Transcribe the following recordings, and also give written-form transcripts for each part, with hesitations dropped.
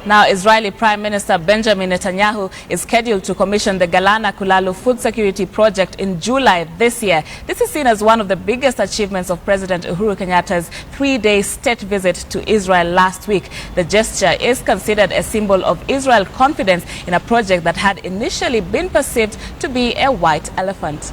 Now, Israeli Prime Minister Benjamin Netanyahu is scheduled to commission the Galana food security project in July this year. This is seen as one of the biggest achievements of President Uhuru Kenyatta's three-day state visit to Israel last week. The gesture is considered a symbol of Israel's confidence in a project that had initially been perceived to be a white elephant.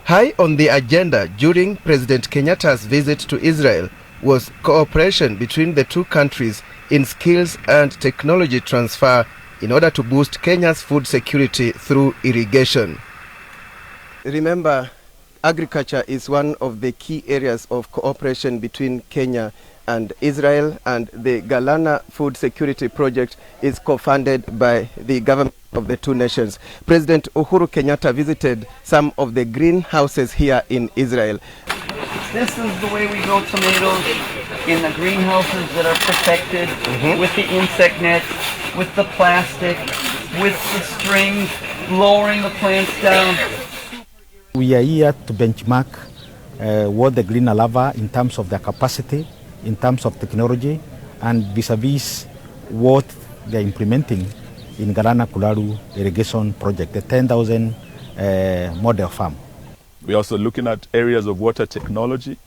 High on the agenda during President Kenyatta's visit to Israel was cooperation between the two countries in skills and technology transfer in order to boost Kenya's food security through irrigation. Remember, agriculture is one of the key areas of cooperation between Kenya and Israel, and the Galana Food Security Project is co-funded by the government of the two nations. President Uhuru Kenyatta visited some of the greenhouses here in Israel. This is the way we grow tomatoes, in the greenhouses that are protected, with the insect nets, with the plastic, with the strings, lowering the plants down. We are here to benchmark what the green lava in terms of their capacity, in terms of technology, and vis-a-vis what they are implementing in Galana Irrigation project, the 10,000 model farm. We're also looking at areas of water technology.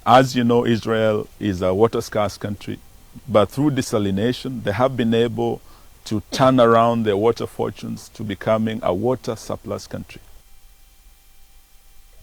As you know, Israel is a water-scarce country, but through desalination, they have been able to turn around their water fortunes to becoming a water surplus country.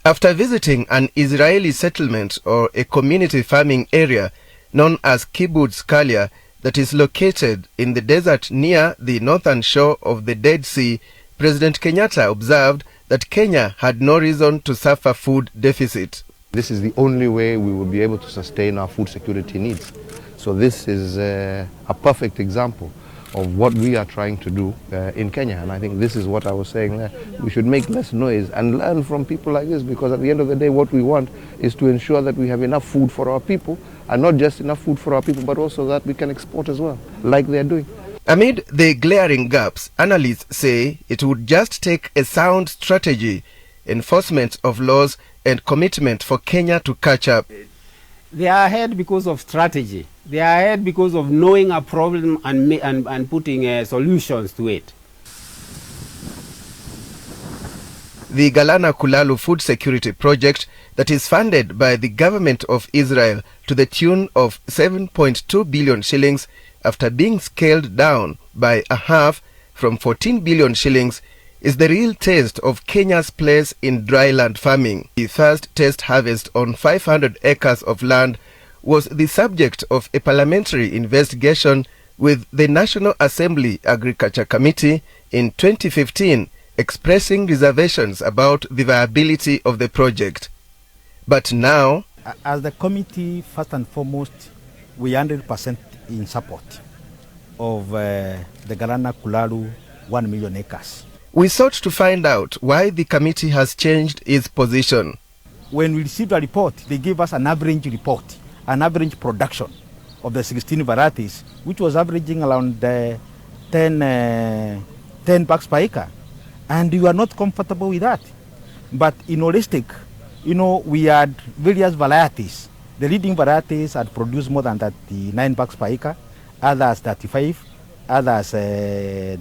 After visiting an Israeli settlement or a community farming area known as Kibbutz Kalia that is located in the desert near the northern shore of the Dead Sea, President Kenyatta observed that Kenya had no reason to suffer food deficit. This is the only way we will be able to sustain our food security needs. So this is a perfect example of what we are trying to do in Kenya. And I think this is what I was saying there. We should make less noise and learn from people like this, because at the end of the day, what we want is to ensure that we have enough food for our people, and not just enough food for our people, but also that we can export as well, like they're doing. Amid the glaring gaps, analysts say it would just take a sound strategy, enforcement of laws, and commitment for Kenya to catch up. They are ahead because of strategy. They are ahead because of knowing a problem and putting solutions to it. The Galana Food Security Project that is funded by the government of Israel to the tune of 7.2 billion shillings after being scaled down by a half from 14 billion shillings is the real taste of Kenya's place in dryland farming. The first test harvest on 500 acres of land was the subject of a parliamentary investigation with the National Assembly Agriculture Committee in 2015, expressing reservations about the viability of the project. But now, as the committee, first and foremost, we are 100% in support of the Galana 1 million acres. We sought to find out why the committee has changed its position. When we received a report, they gave us an average report, an average production of the 16 varieties, which was averaging around 10 bags per acre. And we were not comfortable with that. But in holistic, we had various varieties. The leading varieties had produced more than 39 bags per acre, others 35, others 30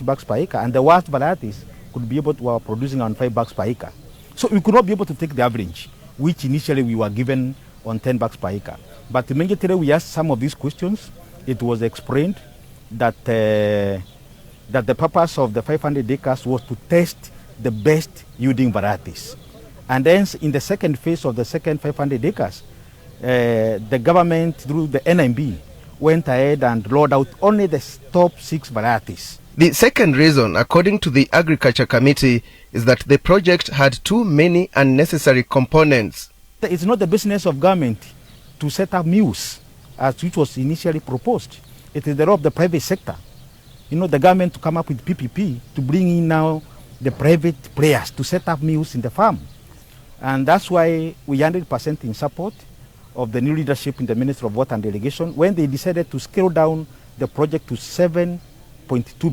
bags per acre, and the worst varieties were producing around 5 bags per acre. So we could not be able to take the average, which initially we were given on 10 bags per acre. But immediately we asked some of these questions. It was explained that the purpose of the 500 acres was to test the best yielding varieties. And then in the second phase of the second 500 acres, the government, through the NMB, went ahead and rolled out only the top 6 varieties. The second reason, according to the Agriculture Committee, is that the project had too many unnecessary components. It's not the business of government to set up mills, as which was initially proposed. It is the role of the private sector. The government to come up with PPP to bring in now the private players to set up mills in the farm. And that's why we are 100% in support of the new leadership in the Ministry of Water and Irrigation when they decided to scale down the project to 7.2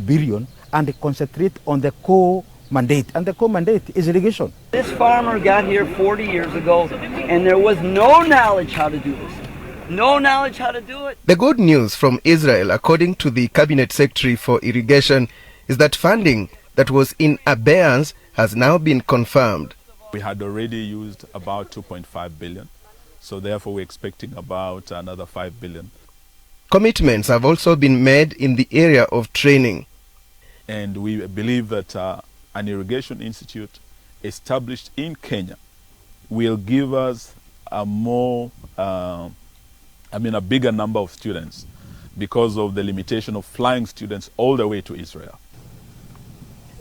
billion and concentrate on the core mandate. And the core mandate is irrigation. This farmer got here 40 years ago and there was no knowledge how to do this. no knowledge how to do it. The good news from Israel, according to the Cabinet Secretary for Irrigation, is that funding that was in abeyance has now been confirmed. We had already used about 2.5 billion, so therefore we're expecting about another 5 billion. Commitments have also been made in the area of training. And we believe that an irrigation institute established in Kenya will give us a bigger number of students because of the limitation of flying students all the way to Israel.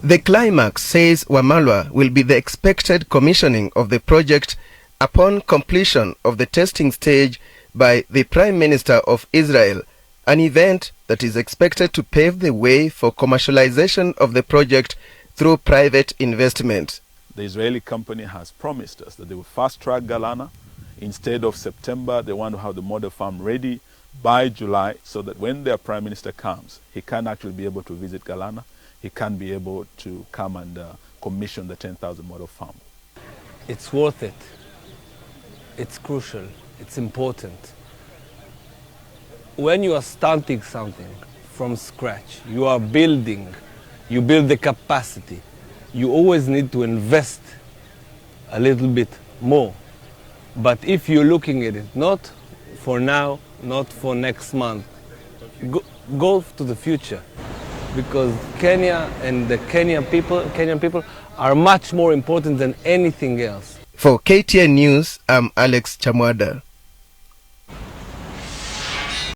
The climax, says Wamalwa, will be the expected commissioning of the project upon completion of the testing stage by the Prime Minister of Israel, an event that is expected to pave the way for commercialization of the project through private investment. The Israeli company has promised us that they will fast-track Galana. Instead of September, they want to have the model farm ready by July so that when their Prime Minister comes, he can actually be able to visit Galana. He can be able to come and commission the 10,000 model farm. It's worth it. It's crucial. It's important. When you are starting something from scratch, you are building, you build the capacity. You always need to invest a little bit more. But if you're looking at it, not for now, not for next month, go to the future. Because Kenya and the Kenyan people are much more important than anything else. For KTN News, I'm Alex Chamwada.